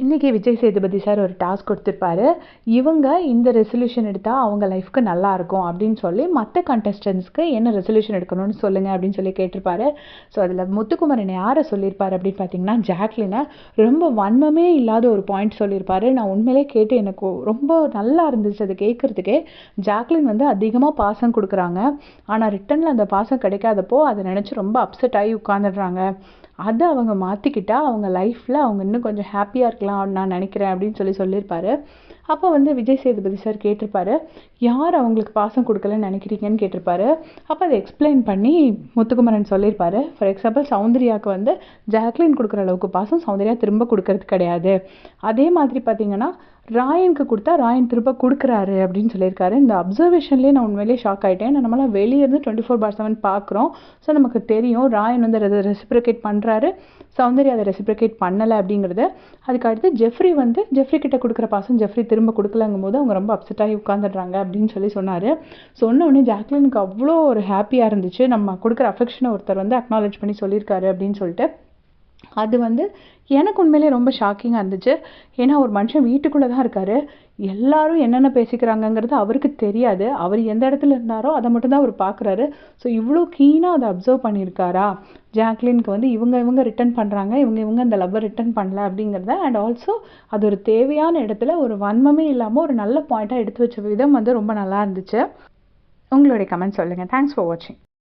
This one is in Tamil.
இன்னைக்கு விஜய் சேதுபதி சார் ஒரு டாஸ்க் கொடுத்துருப்பாரு. இவங்க இந்த ரெசல்யூஷன் எடுத்தா அவங்க லைஃப்க்கு நல்லா இருக்கும் அப்படின்னு சொல்லி மற்ற கண்டஸ்டன்ட்ஸ்க்கு என்ன ரெசல்யூஷன் எடுக்கணும்னு சொல்லுங்க அப்படின்னு சொல்லி கேட்டிருப்பாரு. ஸோ அதில் முத்துக்குமரன் யாரை சொல்லியிருப்பாரு அப்படின்னு பார்த்தீங்கன்னா ஜாக்லினை ரொம்ப வன்மமே இல்லாத ஒரு பாயிண்ட் சொல்லியிருப்பாரு. நான் உண்மையிலே கேட்டு எனக்கு ரொம்ப நல்லா இருந்துச்சு அது கேட்குறதுக்கே. ஜாக்லின் வந்து அதிகமாக பாசம் கொடுக்குறாங்க, ஆனால் ரிட்டனில் அந்த பாசம் கிடைக்காதப்போ அதை நினச்சி ரொம்ப அப்செட் ஆகி உட்காந்துடுறாங்க. அதை அவங்க மாற்றிக்கிட்டா அவங்க லைஃப்பில் அவங்க இன்னும் கொஞ்சம் ஹாப்பியாக இருக்கலாம் நான் நினைக்கிறேன் அப்படின்னு சொல்லியிருப்பாரு. அப்போ வந்து விஜய் சேதுபதி சார் கேட்டிருப்பாரு, யார் அவங்களுக்கு பாசம் கொடுக்கலன்னு நினைக்கிறீங்கன்னு கேட்டிருப்பாரு. அப்போ அதை எக்ஸ்பிளைன் பண்ணி முத்துக்குமரன் சொல்லியிருப்பாரு. ஃபார் எக்ஸாம்பிள் சௌந்தர்யாவுக்கு வந்து ஜாக்லின் கொடுக்குற அளவுக்கு பாசம் சௌந்தர்யா திரும்ப கொடுக்கறது கிடையாது. அதே மாதிரி பார்த்தீங்கன்னா ராயனுக்கு கொடுத்தா ராயன் திரும்ப கொடுக்குறாரு அப்படின்னு சொல்லியிருக்காரு. இந்த அப்சர்வேஷன்லேயே நான் உண்மையிலேயே ஷாக் ஆகிட்டேன். நம்மளாம் வெளியே இருந்து 24/7 பார்க்குறோம். ஸோ நமக்கு தெரியும் ராயன் வந்து அதை ரெசிப்ரிகேட் பண்ணுறாரு, சௌந்தர்யா அதை ரெசிப்ரிகேட் பண்ணலை அப்படிங்கிறது. அதுக்கு அடுத்து ஜெஃப்ரி கிட்ட கொடுக்குற பாசம் ஜெஃப்ரி திரும்ப கொடுக்கலங்கும் போது அவங்க ரொம்ப அப்செட் ஆகி உட்காந்துடுறாங்க அப்படின்னு சொன்னார். சொன்ன உடனே ஜாக்லினுக்கு அவ்வளோ ஒரு ஹாப்பியாக இருந்துச்சு. நம்ம கொடுக்குற அஃபெக்ஷனை ஒருத்தர் வந்து அக்னாலேஜ் பண்ணி சொல்லியிருக்காரு அப்படின்னு சொல்லிட்டு. அது வந்து எனக்கு உண்மையிலே ரொம்ப ஷாக்கிங்காக இருந்துச்சு. ஏன்னா ஒரு மனுஷன் வீட்டுக்குள்ளே தான் இருக்கார், எல்லாரும் என்னென்ன பேசிக்கிறாங்கங்கிறது அவருக்கு தெரியாது. அவர் எந்த இடத்துல இருந்தாரோ அதை மட்டும்தான் அவர் பார்க்குறாரு. ஸோ இவ்வளோ கீனாக அதை அப்சர்வ் பண்ணியிருக்காரா ஜாக்லினுக்கு வந்து இவங்க ரிட்டர்ன் பண்ணுறாங்க, இவங்க அந்த லவ்வை ரிட்டர்ன் பண்ணல அப்படிங்கிறத. அண்ட் ஆல்சோ அது ஒரு தேவையான இடத்துல ஒரு வன்மமே இல்லாமல் ஒரு நல்ல பாயிண்ட்டாக எடுத்து வச்ச விதம் வந்து ரொம்ப நல்லா இருந்துச்சு. உங்களுடைய கமெண்ட் சொல்லுங்கள். தேங்க்ஸ் ஃபார் வாட்சிங்.